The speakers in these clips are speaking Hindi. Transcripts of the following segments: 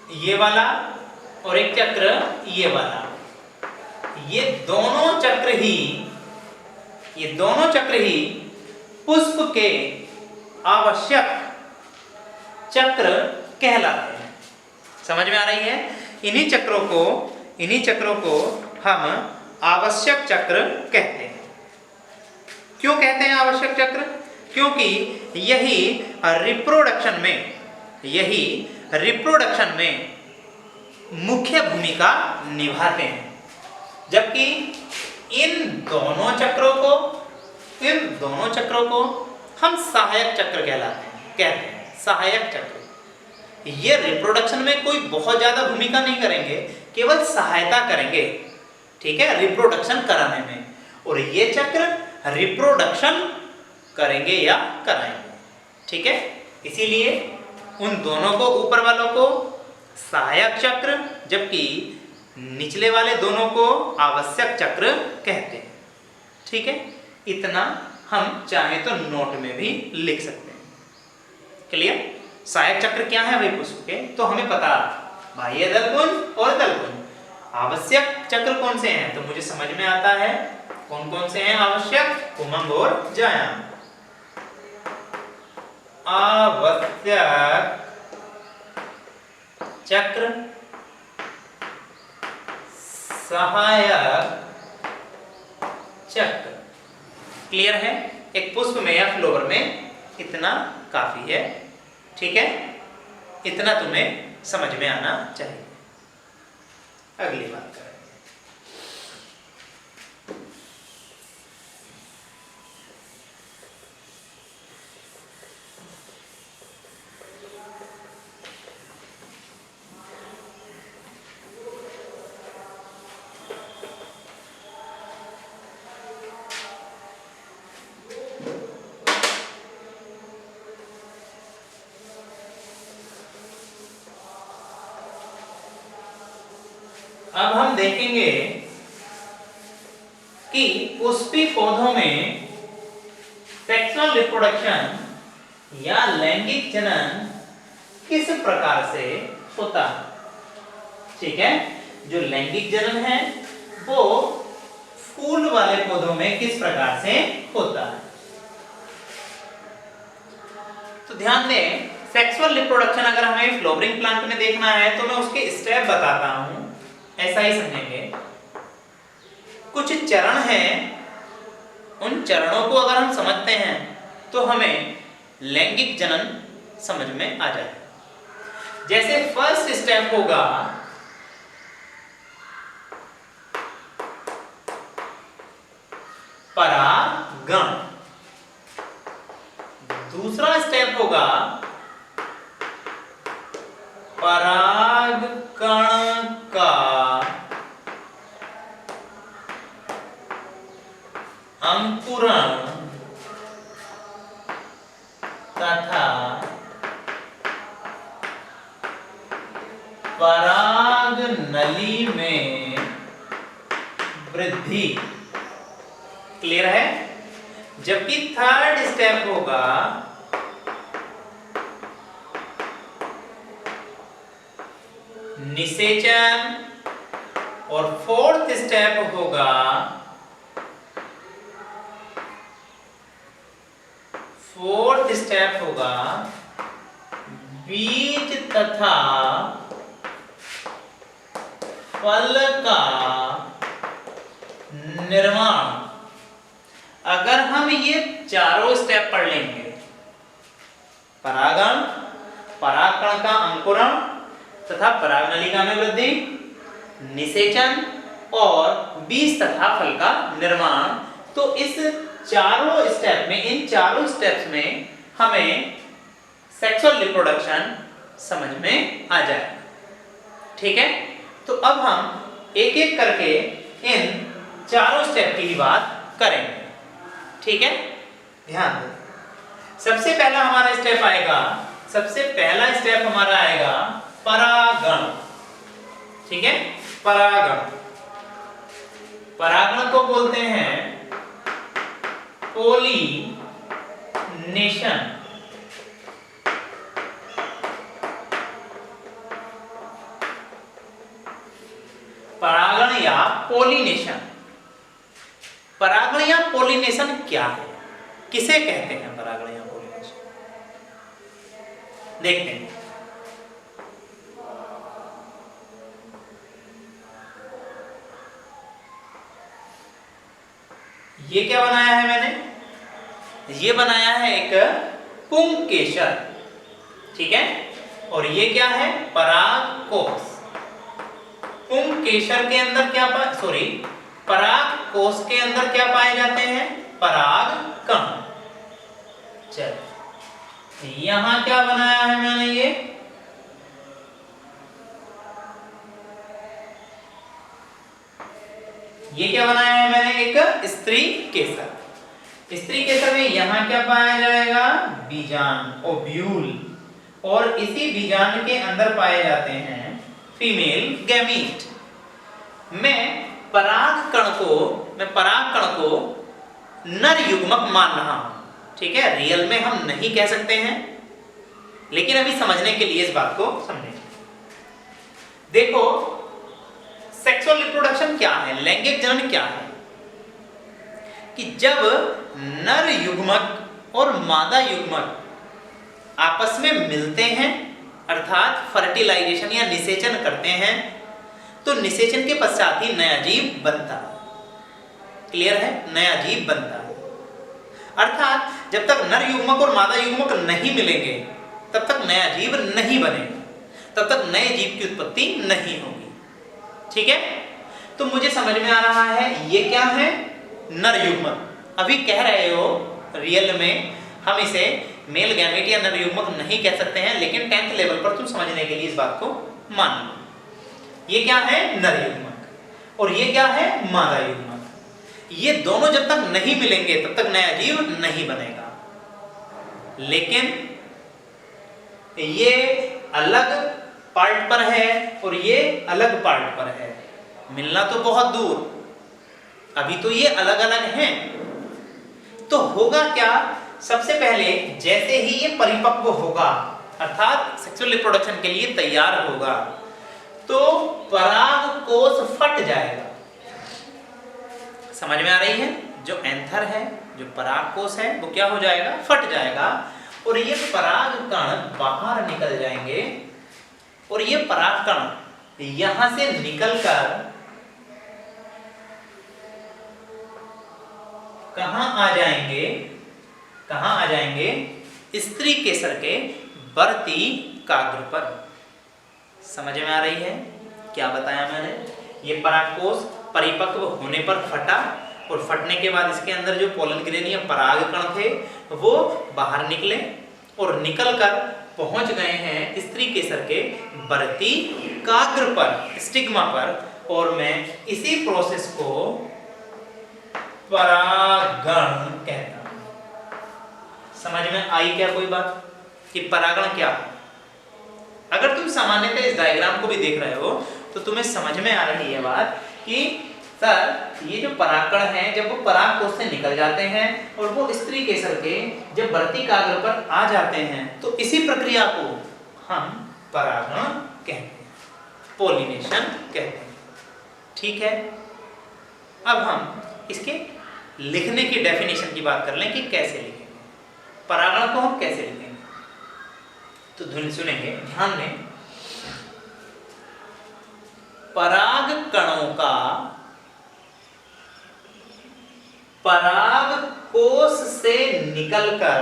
ये वाला और एक चक्र ये वाला, ये दोनों चक्र ही पुष्प के आवश्यक चक्र कहलाते हैं। समझ में आ रही है? इन्हीं चक्रों को हम आवश्यक चक्र कहते हैं। क्यों कहते हैं आवश्यक चक्र? क्योंकि यही रिप्रोडक्शन में मुख्य भूमिका निभाते हैं, जबकि इन दोनों चक्रों को हम सहायक चक्र कहते हैं। सहायक चक्र ये रिप्रोडक्शन में कोई बहुत ज्यादा भूमिका नहीं करेंगे, केवल सहायता करेंगे, ठीक है, रिप्रोडक्शन कराने में। और ये चक्र रिप्रोडक्शन करेंगे या कराएंगे, ठीक है। इसीलिए उन दोनों को, ऊपर वालों को सहायक चक्र, जबकि निचले वाले दोनों को आवश्यक चक्र कहते हैं, ठीक है। इतना हम चाहे तो नोट में भी लिख सकते हैं। क्लियर? सहायक चक्र क्या है भाई पुष्प के? तो हमें पता, बाह्य दलकुंज और दलकुंज। आवश्यक चक्र कौन से हैं? तो मुझे समझ में आता है कौन कौन से हैं आवश्यक, उमंग और जायाम। आवश्यक चक्र, सहायक चक्र। क्लियर है? एक पुष्प में या फ्लोवर में इतना काफी है, ठीक है। इतना तुम्हें समझ में आना चाहिए। अगली बात करें। अब हम देखेंगे कि पुष्पी पौधों में सेक्सुअल रिप्रोडक्शन या लैंगिक जनन किस प्रकार से होता है, ठीक है। जो लैंगिक जनन है वो फूल वाले पौधों में किस प्रकार से होता है। तो ध्यान दें, सेक्सुअल रिप्रोडक्शन अगर हमें फ्लावरिंग प्लांट में देखना है तो मैं उसके स्टेप बताता हूं, ऐसा ही समझेंगे। कुछ चरण हैं, उन चरणों को अगर हम समझते हैं तो हमें लैंगिक जनन समझ में आ जाए। जैसे फर्स्ट स्टेप होगा परागण, दूसरा स्टेप होगा परागकण का अंकुरण तथा पराग नली में वृद्धि। क्लियर है? जबकि थर्ड स्टेप होगा निषेचन और फोर्थ स्टेप होगा बीज तथा फल का निर्माण। अगर हम ये चारों स्टेप पढ़ लेंगे, परागण, परागकण का अंकुरण तथा परागनलिका में वृद्धि, निषेचन और बीज तथा फल का निर्माण, तो इस चारों स्टेप में, इन चारों स्टेप्स में हमें सेक्सुअल रिप्रोडक्शन समझ में आ जाए, ठीक है। तो अब हम एक एक करके इन चारों स्टेप की बात करेंगे, ठीक है। ध्यान दें, सबसे पहला हमारा स्टेप आएगा, परागण, ठीक है। परागण को बोलते हैं पोलिनेशन। या पोलिनेशन। परागण या पोलिनेशन क्या है, किसे कहते हैं परागण या पोलिनेशन, देखते हैं। ये क्या बनाया है मैंने, ये बनाया है एक पुंकेसर, ठीक है। और ये क्या है, परागकोश। पुंकेसर के अंदर क्या परागकोश के अंदर क्या पाए जाते हैं, परागकण। चल यहां क्या बनाया है मैंने, ये क्या बनाया है मैंने, एक स्त्री केसर। स्त्री केसर में यहां क्या पाया जाएगा, बीजांड, ओव्यूल। और इसी बीजांड के अंदर पाए जाते हैं फीमेल गैमीट। मैं परागकण को नर युग्मक मान रहा हूं, ठीक है। रियल में हम नहीं कह सकते हैं, लेकिन अभी समझने के लिए इस बात को समझेंगे। देखो सेक्सुअल रिप्रोडक्शन क्या है, लैंगिक जनन क्या है, कि जब नर युग्मक और मादा युग्मक आपस में मिलते हैं, अर्थात फर्टिलाइजेशन या निषेचन करते हैं, तो निषेचन के पश्चात ही नया जीव बनता है। क्लियर है, नया जीव बनता है। अर्थात जब तक नर युग्मक और मादा युग्मक नहीं मिलेंगे तब तक नया जीव नहीं बनेगा, तब तक नए जीव की उत्पत्ति नहीं होगी, ठीक है। तो मुझे समझ में आ रहा है ये क्या है, नर युग्मक। अभी कह रहे हो रियल में हम इसे मेल गैमेट या नर युग्मक नहीं कह सकते हैं, लेकिन 10th लेवल पर तुम समझने के लिए इस बात को मान लो। ये क्या है, नर युग्मक, और ये क्या है, मादा युग्मक। ये दोनों जब तक नहीं मिलेंगे तब तक नया जीव नहीं बनेगा। लेकिन ये अलग पार्ट पर है और ये अलग पार्ट पर है, मिलना तो बहुत दूर, अभी तो ये अलग अलग हैं। तो होगा क्या, सबसे पहले जैसे ही ये परिपक्व होगा, अर्थात सेक्सुअल रिप्रोडक्शन के लिए तैयार होगा, तो परागकोश फट जाएगा। समझ में आ रही है, जो एंथर है, जो परागकोश है, वो क्या हो जाएगा, फट जाएगा। और ये परागकण बाहर निकल जाएंगे, और ये परागकण यहां से निकलकर कहां आ जाएंगे, स्त्री केसर के वर्ती काग्र पर। समझ में आ रही है क्या बताया मैंने, ये परागकोश परिपक्व होने पर फटा, और फटने के बाद इसके अंदर जो पोलन ग्रेन या परागकण थे वो बाहर निकले, और निकलकर पहुंच गए हैं स्त्री केसर के वर्ती काग्र पर, स्टिग्मा पर। और मैं इसी प्रोसेस को परागण कहता हूं। समझ में आई क्या कोई बात, कि परागण क्या है। अगर तुम सामान्यतः इस डायग्राम को भी देख रहे हो तो तुम्हें समझ में आ रही है बात कि सर ये जो परागकण हैं, जब वो परागकोश से निकल जाते हैं और वो स्त्री केसर के जब वर्ती काग्र पर आ जाते हैं, तो इसी प्रक्रिया को हम परागण कहते हैं, पोलिनेशन कहते हैं, ठीक है। अब हम इसके लिखने की डेफिनेशन की बात कर लें कि कैसे लिखेंगे परागण को, हम कैसे लिखेंगे। तो ध्वनि सुनेंगे, ध्यान दें। परागकणों का परागकोश से निकलकर,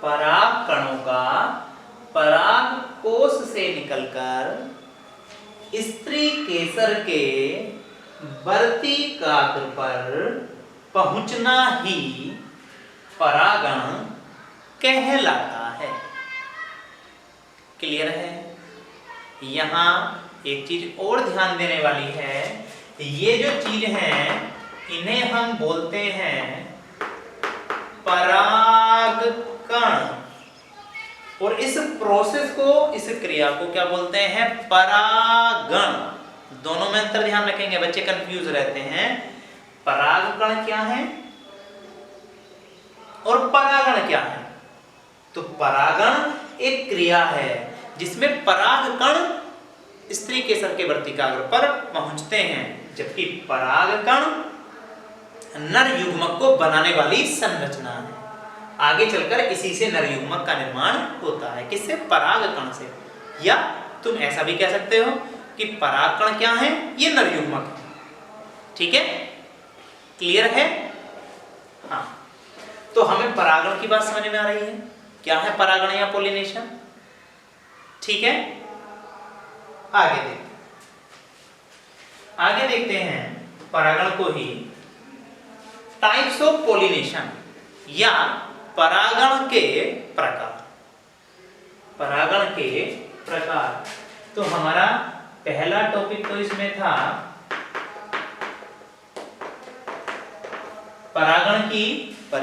परागकणों का परागकोश से निकलकर स्त्री केसर के वर्ती काग्र पर पहुंचना ही परागण कहलाता है। क्लियर है। यहां एक चीज और ध्यान देने वाली है, ये जो चीज है इन्हें हम बोलते हैं परागकण, और इस प्रोसेस को, इस क्रिया को क्या बोलते हैं, परागण। दोनों में अंतर ध्यान रखेंगे, बच्चे कंफ्यूज रहते हैं। परागकण क्या है और परागण क्या है। तो परागण एक क्रिया है जिसमें परागकण स्त्री केसर के वर्तिकाग्र पर पहुंचते हैं, जबकि परागकण नर युग्मक को बनाने वाली संरचना है। आगे चलकर इसी से नर युग्मक का निर्माण होता है। किससे? परागकण से। या तुम ऐसा भी कह सकते हो कि परागकण क्या है? ये नर युग्मक है। ठीक है, क्लियर है? हाँ, तो हमें परागण की बात समझ में आ रही है, क्या है परागण या पोलिनेशन। ठीक है, आगे देखते हैं परागण को ही टाइप्स ऑफ पोलिनेशन या परागण के प्रकार। परागण के प्रकार, तो हमारा पहला टॉपिक तो इसमें था परागण की